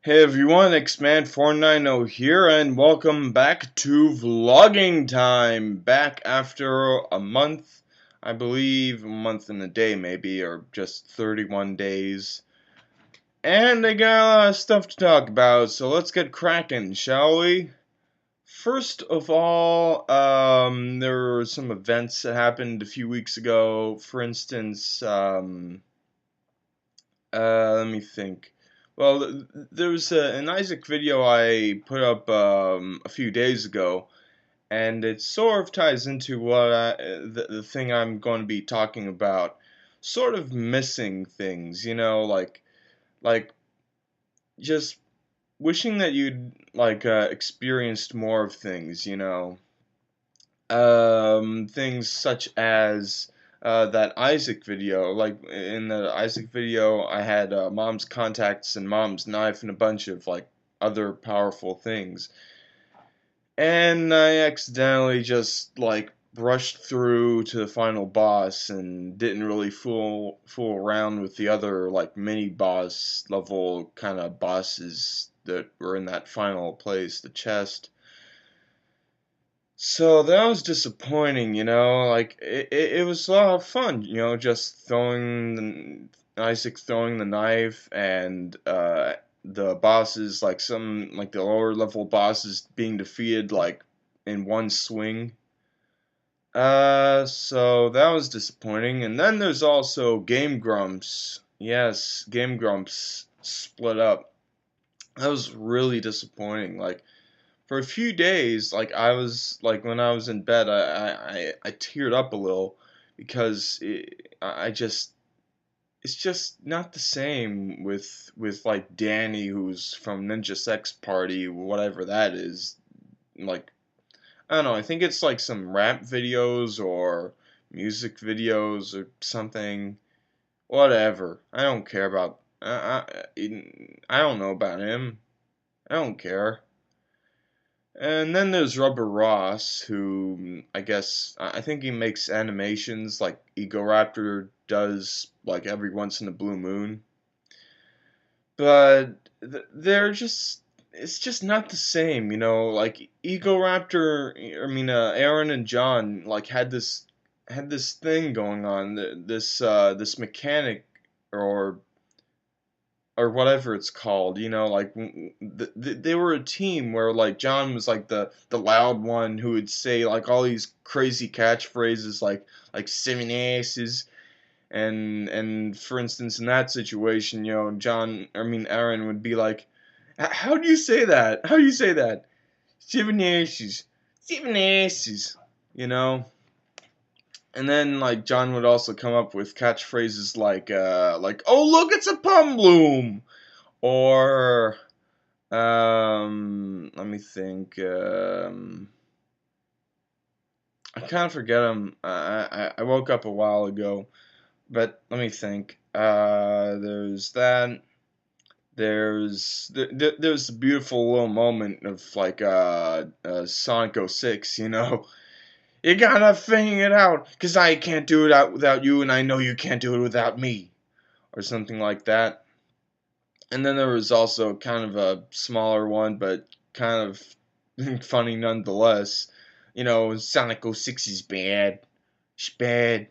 Hey everyone, Xman490 here, and welcome back to vlogging time. Back after a month, I believe, a month and a day maybe, or just 31 days. And I got a lot of stuff to talk about, so let's get cracking, shall we? First of all, there were some events that happened a few weeks ago. For instance, let me think. Well, there was an Isaac video I put up a few days ago, and it sort of ties into the thing I'm going to be talking about. Sort of missing things, like just wishing that you'd experienced more of things. Things such as that Isaac video. Like in the Isaac video, I had mom's contacts and mom's knife and a bunch of like other powerful things, and I accidentally just like brushed through to the final boss and didn't really fool around with the other like mini boss level kind of bosses that were in that final place, the chest. So that was disappointing. Like it was a lot of fun, just Isaac throwing the knife and the bosses, like the lower level bosses being defeated like in one swing. So that was disappointing. And then there's also Game Grumps. Yes, Game Grumps split up. That was really disappointing. Like for a few days, like I was like when I was in bed, I teared up a little because I just it's just not the same with like Danny, who's from Ninja Sex Party, whatever that is. Like I don't know, I think it's like some rap videos or music videos or something. Whatever. I don't care about. I don't know about him. I don't care. And then there's Rubber Ross, who I think he makes animations like Ego Raptor does, like every once in a blue moon. But they're just, it's just not the same. Like Ego Raptor, Aaron and John like had this thing going on, this mechanic or whatever it's called. Like they were a team where like John was like the loud one who would say like all these crazy catchphrases like seven asses, and for instance in that situation, Aaron would be like, how do you say that? How do you say that? Seven asses. Seven asses. You know? And then like John would also come up with catchphrases like oh look, it's a plum bloom, or let me think. I kind of forget them. I woke up a while ago, but let me think. There's that. There's a beautiful little moment of like Sonic 06. You gotta figure it out, 'cause I can't do it out without you, and I know you can't do it without me, or something like that. And then there was also kind of a smaller one, but kind of funny nonetheless. Sonic 06 is bad. It's bad.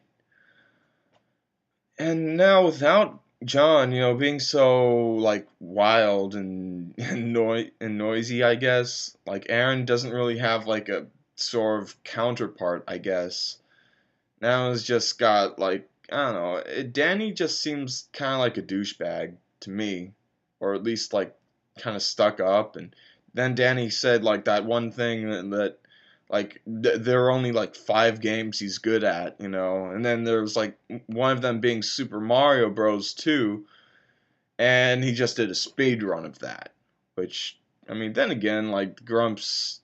And now without John, being so like wild and noisy, I guess. Like Aaron doesn't really have like a sort of counterpart, I guess. Now it's just got like I don't know. Danny just seems kind of like a douchebag to me, or at least like kind of stuck up. And then Danny said like that one thing that like there are only like 5 games he's good at. And then there was like one of them being Super Mario Bros. 2, and he just did a speed run of that. Which then again, like Grumps,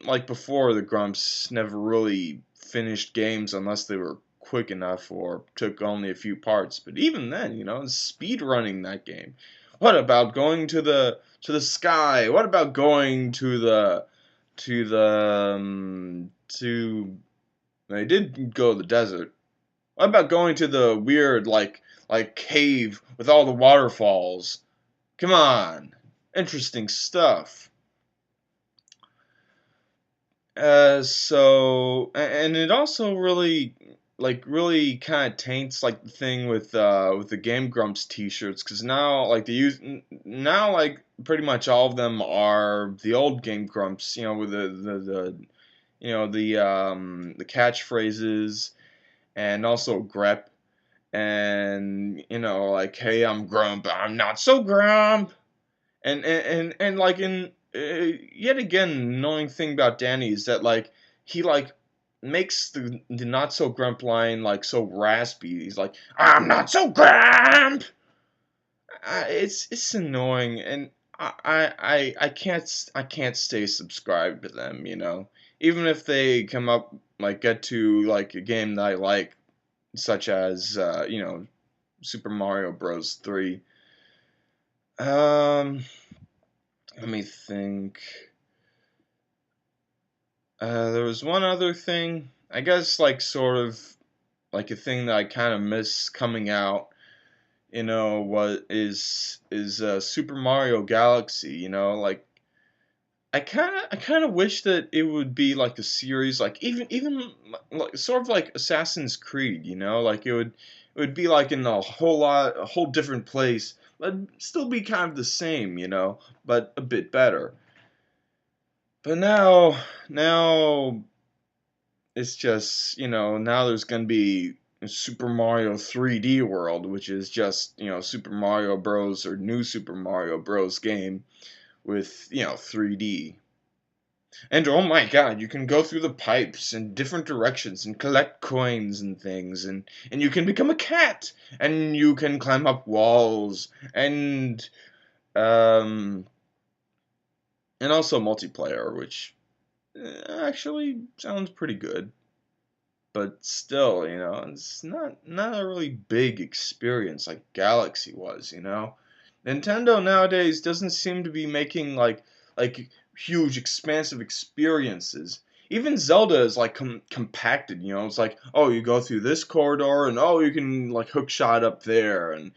like before, the Grumps never really finished games unless they were quick enough or took only a few parts. But even then, speed running that game. What about going to the sky? What about going to they did go to the desert. What about going to the weird like cave with all the waterfalls? Come on. interesting stuff. And it also really kind of taints like the thing with the Game Grumps T-shirts, because now like now like pretty much all of them are the old Game Grumps, with the catchphrases, and also Grep, and like, hey, I'm Grump, I'm not so Grump, and like in yet again, annoying thing about Danny is that like he like makes the not so grump line like so raspy. He's like, I'm not so grump. It's annoying, and I can't stay subscribed to them. Even if they come up like get to like a game that I like, such as Super Mario Bros. 3. Um, Let me think. There was one other thing, I guess, like sort of like a thing that I kind of miss coming out. What is Super Mario Galaxy? Like I kind of wish that it would be like a series, like even like sort of like Assassin's Creed. Like it would be like in a whole different place, but still be kind of the same. But a bit better. But now it's just, now there's going to be Super Mario 3D World, which is just, Super Mario Bros. Or New Super Mario Bros. Game with, 3D. And oh my god, you can go through the pipes in different directions and collect coins and things, and you can become a cat, and you can climb up walls, um, and also multiplayer, which actually sounds pretty good. But still, it's not a really big experience like Galaxy was. Nintendo nowadays doesn't seem to be making like huge expansive experiences. Even Zelda is like compacted. It's like, oh, you go through this corridor, and oh, you can like hook shot up there, and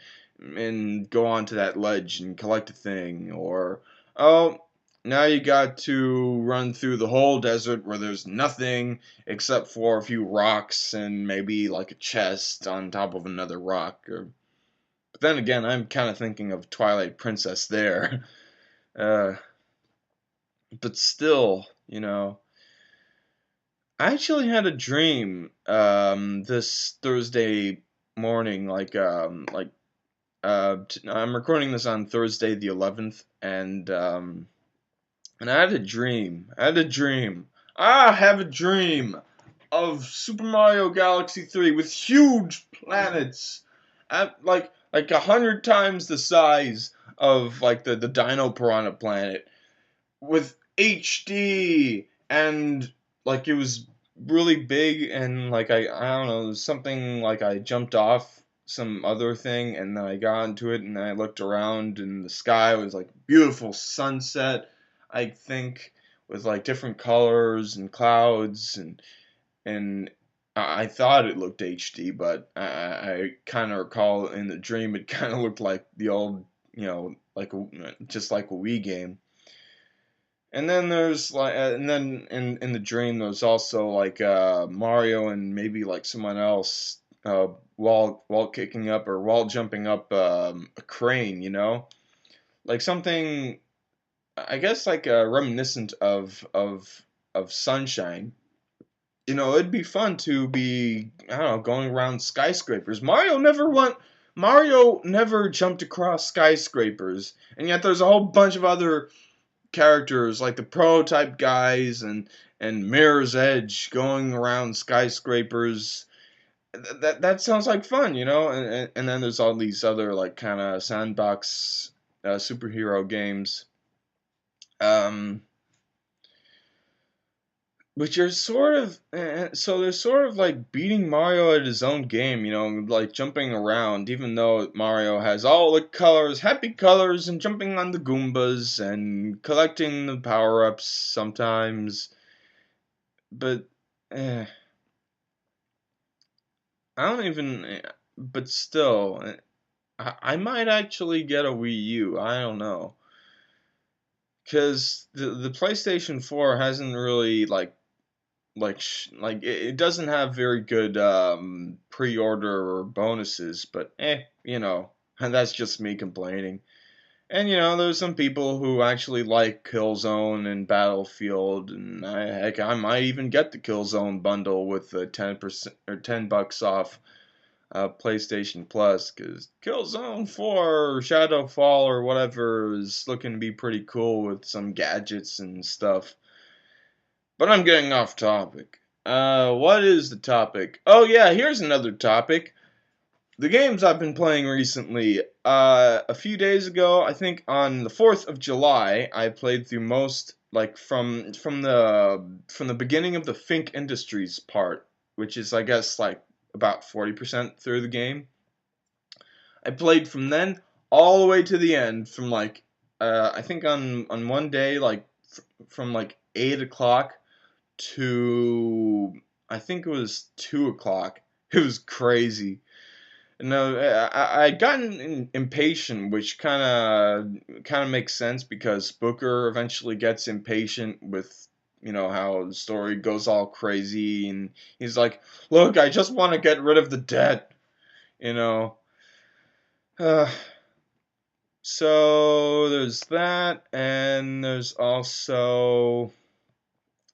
go onto that ledge and collect a thing, or oh, now you got to run through the whole desert where there's nothing except for a few rocks and maybe like a chest on top of another rock. But then again, I'm kind of thinking of Twilight Princess there. Uh, but still, I actually had a dream this Thursday morning. I'm recording this on Thursday the 11th, and I had a dream. I had a dream. I have a dream of Super Mario Galaxy 3 with huge planets, at like 100 times the size of like the Dino Piranha planet, with HD, and like it was really big, and like I don't know, something like I jumped off some other thing, and then I got into it, and then I looked around, and the sky was like beautiful sunset, I think, with like different colors and clouds, and I thought it looked HD, but I kind of recall in the dream it kind of looked like the old, just like a Wii game. And then in the dream there was also like Mario and maybe like someone else wall kicking up or wall jumping up a crane, like something, I guess, like reminiscent of Sunshine. It'd be fun to be, I don't know, going around skyscrapers. Mario never jumped across skyscrapers, and yet there's a whole bunch of other characters like the prototype guys and Mirror's Edge going around skyscrapers. That sounds like fun, and then there's all these other like kind of sandbox superhero games, um, which are sort of so they're sort of like beating Mario at his own game, like jumping around, even though Mario has all the colors, happy colors, and jumping on the Goombas and collecting the power ups sometimes. But eh, I don't even. But still, I might actually get a Wii U. I don't know. because the PlayStation 4 hasn't really it doesn't have very good pre-order or bonuses, but and that's just me complaining. And there's some people who actually like Killzone and Battlefield, and heck, I might even get the Killzone bundle with the 10% or $10 off PlayStation Plus, because Killzone 4 or Shadowfall or whatever is looking to be pretty cool with some gadgets and stuff. But I'm getting off topic. What is the topic? Oh yeah, here's another topic. The games I've been playing recently. A few days ago, I think on the 4th of July, I played through most from the beginning of the Fink Industries part, which is I guess like about 40% through the game. I played from then all the way to the end from I think on one day from like 8 o'clock to I think it was 2 o'clock. It was crazy. No, I'd gotten impatient, which kind of makes sense because Booker eventually gets impatient with how the story goes all crazy, and he's like, "Look, I just want to get rid of the debt," you know. Uh, so there's that, and there's also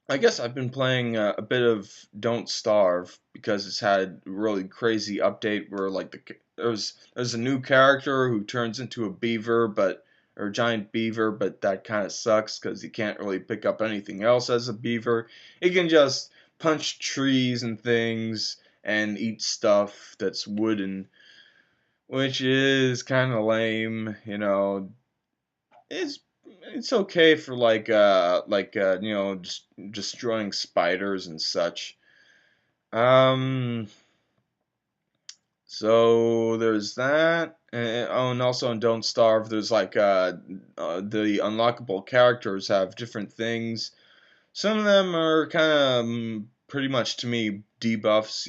I guess I've been playing a bit of Don't Starve because it's had a really crazy update where there's a new character who turns into a beaver, or a giant beaver, but that kind of sucks because he can't really pick up anything else as a beaver. He can just punch trees and things and eat stuff that's wooden, which is kind of lame. It's it's okay for just destroying spiders and such. Um, so there's that. And also in Don't Starve, there's the unlockable characters have different things. Some of them are kind of pretty much to me debuffs.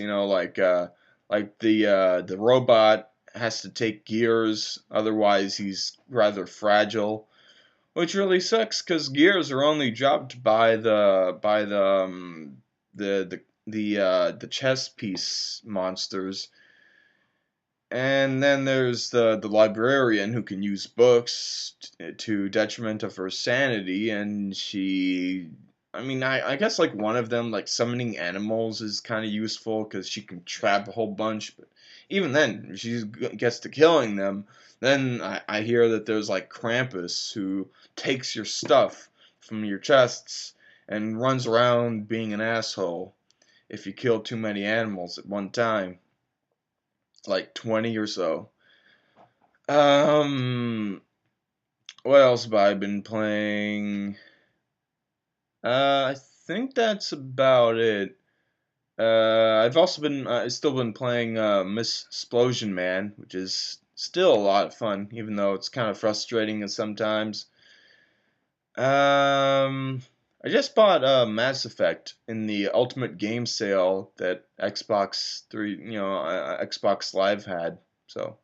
The robot has to take gears, otherwise he's rather fragile. Which really sucks because gears are only dropped by the chess piece monsters. And then there's the librarian who can use books to detriment of her sanity, and I mean, I guess like one of them, like summoning animals, is kind of useful because she can trap a whole bunch. But even then, if she gets to killing them, then I hear that there's like Krampus who takes your stuff from your chests and runs around being an asshole if you kill too many animals at one time, like 20 or so. Um, what else have I been playing? I think that's about it. I've also been still been playing Miss Explosion Man, which is still a lot of fun, even though it's kind of frustrating sometimes. Um, I just bought Mass Effect in the Ultimate Game Sale that Xbox Live had. So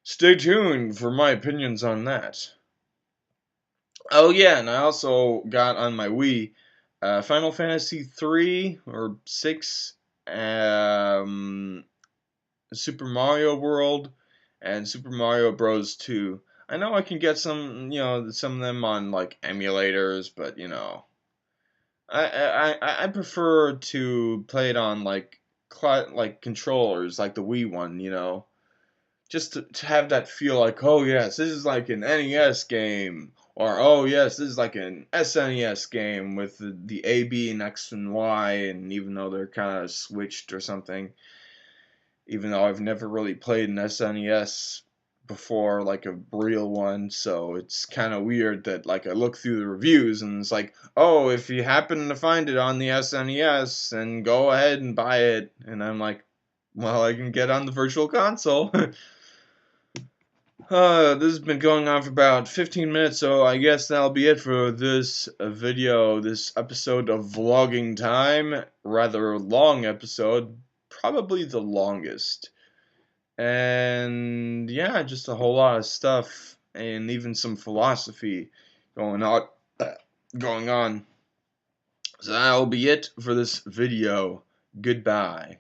stay tuned for my opinions on that. Oh yeah, and I also got on my Wii Final Fantasy 3 or 6, um, Super Mario World, and Super Mario Bros. 2. I know I can get some of them on like emulators, but I prefer to play it on like controllers, like the Wii one, just to have that feel like, oh yes, this is like an NES game, or oh yes, this is like an SNES game with the A, B, and X and Y, and even though they're kind of switched or something, even though I've never really played an SNES before, like a real one, so it's kind of weird that like I look through the reviews and it's like, oh, if you happen to find it on the SNES, then go ahead and buy it, and I'm like, well, I can get on the Virtual Console. This has been going on for about 15 minutes, so I guess that'll be it for this video, this episode of Vlogging Time. Rather long episode, probably the longest. And yeah, just a whole lot of stuff, and even some philosophy going on. Going on. So that'll be it for this video. Goodbye.